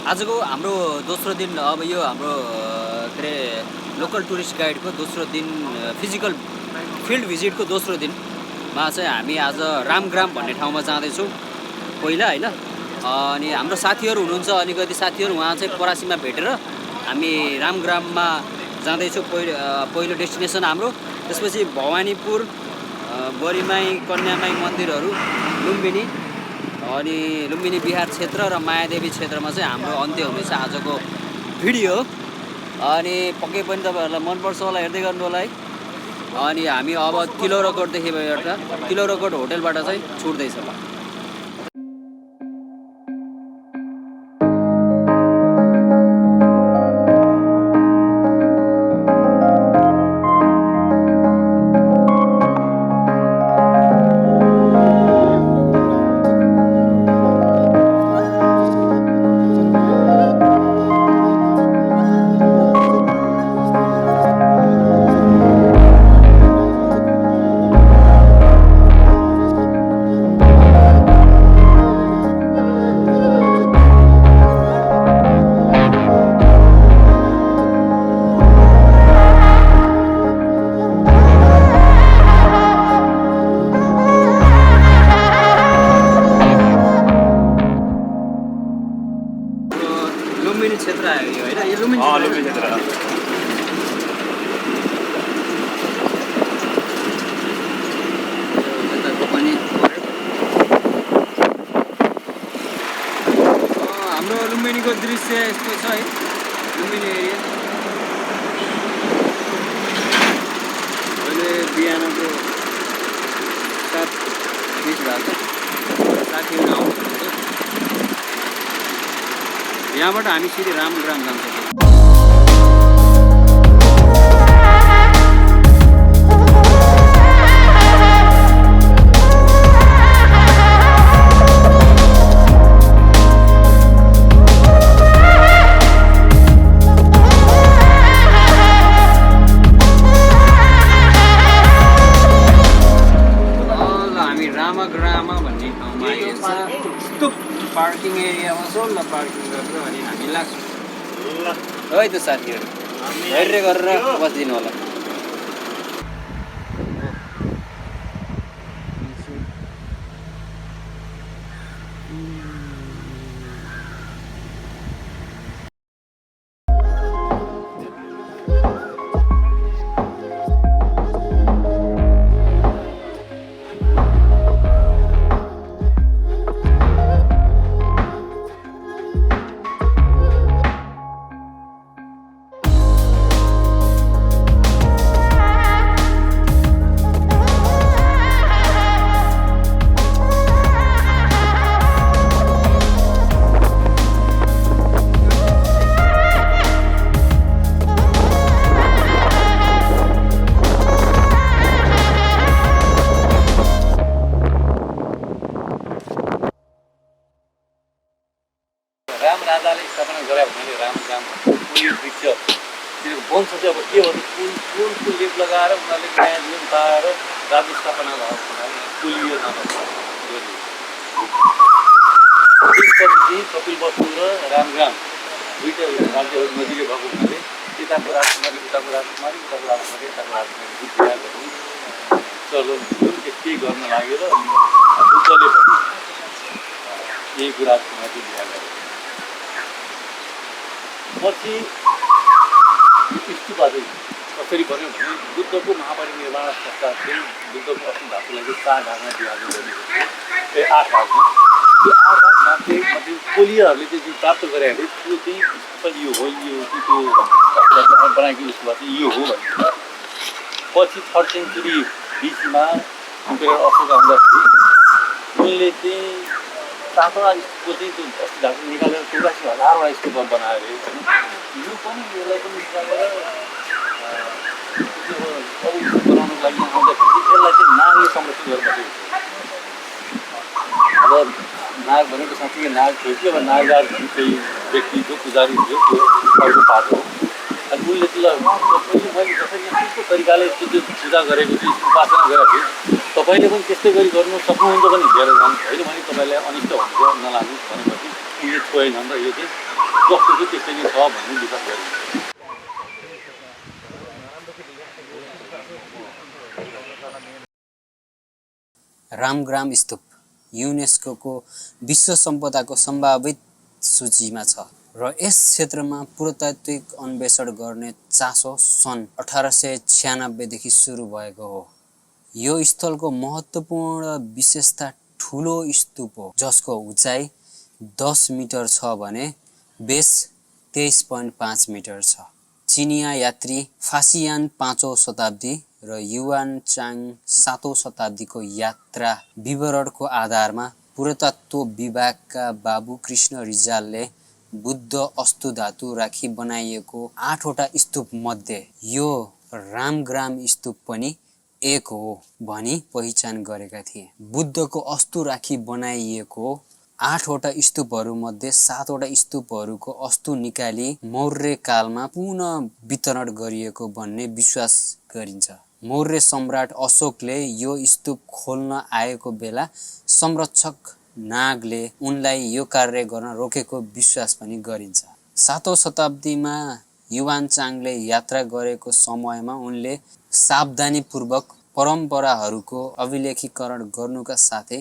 आजको हाम्रो दोस्रो दिन अब यो हाम्रो के अरे लोकल टुरिस्ट गाइडको दोस्रो दिन फिजिकल फिल्ड भिजिटको दोस्रो दिनमा चाहिँ हामी आज रामग्राम भन्ने ठाउँमा जाँदैछौँ पहिला होइन। अनि हाम्रो साथीहरू हुनुहुन्छ अलिकति साथीहरू उहाँ चाहिँ परासीमा भेटेर हामी रामग्राममा जाँदैछौँ। पहिलो डेस्टिनेसन हाम्रो। त्यसपछि भवानीपुर, बरिमाई, कन्यामाई मन्दिरहरू, लुम्बिनी अनि लुम्बिनी बिहार क्षेत्र र मायादेवी क्षेत्रमा चाहिँ हाम्रो अन्त्य हुनेछ आजको भिडियो। अनि पक्कै पनि तपाईँहरूलाई मनपर्छ होला, हेर्दै गर्नु होला है। अनि हामी अब किलोरकोट होटेलबाट चाहिँ छुट्दैछौँ। लुम्बिनी क्षेत्र आयो यो होइन, यो लुम्बिनी क्षेत्र पनि हाम्रो लुम्बिनीको दृश्य यस्तो छ है। लुम्बिनी एरिया अहिले बिहानको 7:20 भएको साथीहरू आउनुहुन्छ। यहाँबाट हामी सिधै रामग्राम जान्छौँ। हामी रामग्राम भन्ने ठाउँमा आइन्छ। पार्किङ एरियामा सोल्ल पार्किङ गरेर अनि हामी लाग्छौँ है त साथीहरू, धैर्य गरेर बसिदिनु होला। राम राजाले स्थापना गरे भने रामग्राम पुल वृक्ष वंश चाहिँ अब के भन्नु, पुलको लेप लगाएर उनीहरूले नयाँ जीवन पाएर राज्य स्थापना भएको हुनाले पुलियो नाम त्यसपछि कपिल वस्तु र रामग्राम दुईवटा राज्यहरू नजिकै भएको हुनाले यताको राजकुमारी उताको राजकुमारी, उताको राजकुमारी यताको राजकुमारी बिहा गर्नु चलन केही गर्न लागेर बुद्धले पनि यही राजकुमारी बिहा गरे। पछि स्तूपा चाहिँ कसरी बन्यो भने बुद्धको महापरिनिर्वाण पश्चात चाहिँ बुद्धको अस्ति धातुलाई चाहिँ 4 भागमा विभाजन गरिएको थियो। 8 भागमा, त्यो 8 भागमा चाहिँ कोलियाहरूले चाहिँ जुन प्राप्त गरे अरे त्यो चाहिँ यो हो, यो त्यो बनाएको स्तूपा चाहिँ यो हो भन्ने। पछि 3rd सेन्चुरी BC-मा इम्पेरियर अशोक आउँदाखेरि उनले चाहिँ 7वटा स्तूपको चाहिँ त्यो अस्ति धातु निकालेर 84,000वटा स्तूप बनायो अरे। यो पनि यसलाई पनि निकालेर बनाउनुको लागि आउँदाखेरि यसलाई चाहिँ नागले संरक्षण गरेर बसेको थियो। अब नाग भनेको साँच्चै नाग थियो कि अब नागराज भन्ने कोही व्यक्ति जो पुजारी थियो त्यो अर्को पाठ हो। अनि उनले त्यसलाई मैले जसरी त्यस्तो तरिकाले त्यो पूजा गरेको थिएँ, उपासना गरेको थिएँ, तपाईँले पनि त्यस्तै गरी गर्नु सक्नुहुन्छ पनि लिएर जानु होइन भने तपाईँलाई अनिष्ट हुन्छ नलाग्नु भनेपछि उनले छोएन नि त यो चाहिँ जस्तो छ त्यस्तै नै छ भन्ने विश्वास गरिन्छ। रामग्राम स्तूप युनेस्को विश्व सम्पदाको सम्भावित सूचीमा छ र यस क्षेत्रमा पुरातात्विक अन्वेषण गर्ने चासो सन् 1896 देखि सुरु भएको हो। यो स्थलको महत्त्वपूर्ण विशेषता ठुलो स्तूप हो जसको उचाइ 10 मिटर छ भने बेस 23.5 मिटर छ। चिनिया यात्री फासियान 5औं शताब्दी र युवान चाङ 7औं शताब्दीको यात्रा विवरणको आधारमा पुरातत्व विभागका बाबु कृष्ण रिजालले बुद्ध अस्तुधातु राखी बनाइएको 8वटा स्तूप मध्ये यो रामग्राम स्तूप पनि एक हो भनी पहिचान गरेका थिए। बुद्धको अस्तु राखी बनाइएको 8वटा स्तूपहरूमध्ये 7वटा स्तूपहरूको अस्तु निकाली मौर्य कालमा पुनः वितरण गरिएको भन्ने विश्वास गरिन्छ। मौर्य सम्राट अशोकले यो स्तूप खोल्न आएको बेला संरक्षक नागले उनलाई यो कार्य गर्न रोकेको विश्वास पनि गरिन्छ। 7औं शताब्दीमा युवान चाङले यात्रा गरेको समयमा उनले सावधानीपूर्वक परम्पराहरूको अभिलेखीकरण गर्नुका साथै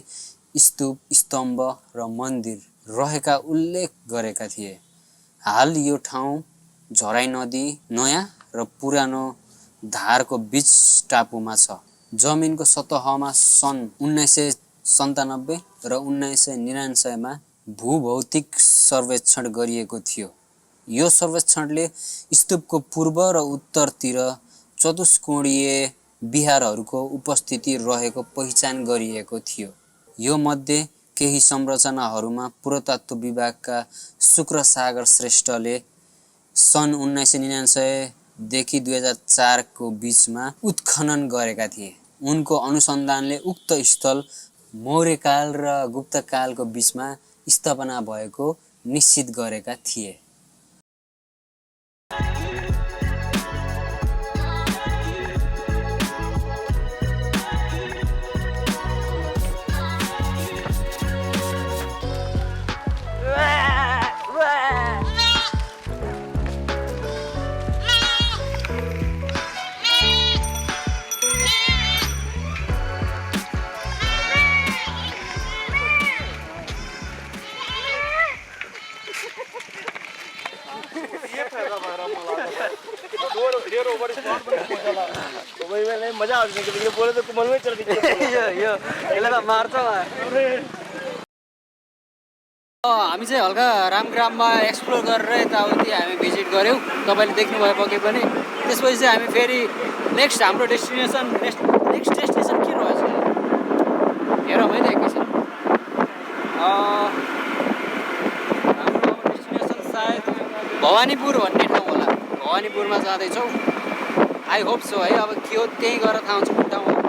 स्तूप, स्तम्भ र मन्दिर रहेका उल्लेख गरेका थिए। हाल यो ठाउँ झराई नदी नयाँ र पुरानो धारको बीच टापुमा छ। जमिनको सतहमा सन् 1997 र 1999 मा भूभौतिक सर्वेक्षण गरिएको थियो। यो सर्वेक्षणले स्तूपको पूर्व र उत्तरतिर चतुष्कोणीय विहारहरूको उपस्थिति रहेको पहिचान गरिएको थियो। यो मध्ये केही संरचनाहरूमा पुरातत्व विभागका शुक्र सागर श्रेष्ठले सन् 1999 देखि 2004 को बीचमा उत्खनन गरेका थिए। उनको अनुसन्धानले उक्त स्थल मौर्यकाल र गुप्तकालको बीचमा स्थापना भएको निश्चित गरेका थिए। मजा आउँछ कि बोले त कुमलमै चल दिन्छ यो यसले त मार्छ। हामी चाहिँ हल्का रामग्राममा एक्सप्लोर गरेर यताउति हामी भिजिट गऱ्यौँ, तपाईँले देख्नुभयो पक्कै पनि। त्यसपछि चाहिँ हामी फेरि नेक्स्ट हाम्रो डेस्टिनेसन नेक्स्ट डेस्टिनेसन के रहेछ हेरौँ है त एकैछिन। हाम्रो डेस्टिनेसन सायद भवानीपुर भन्ने ठाउँ होला। भवानीपुरमा जाँदैछौँ। आई होप सो है, अब के हो त्यहीँ गएर थाहा हुन्छ कुन ठाउँ हो।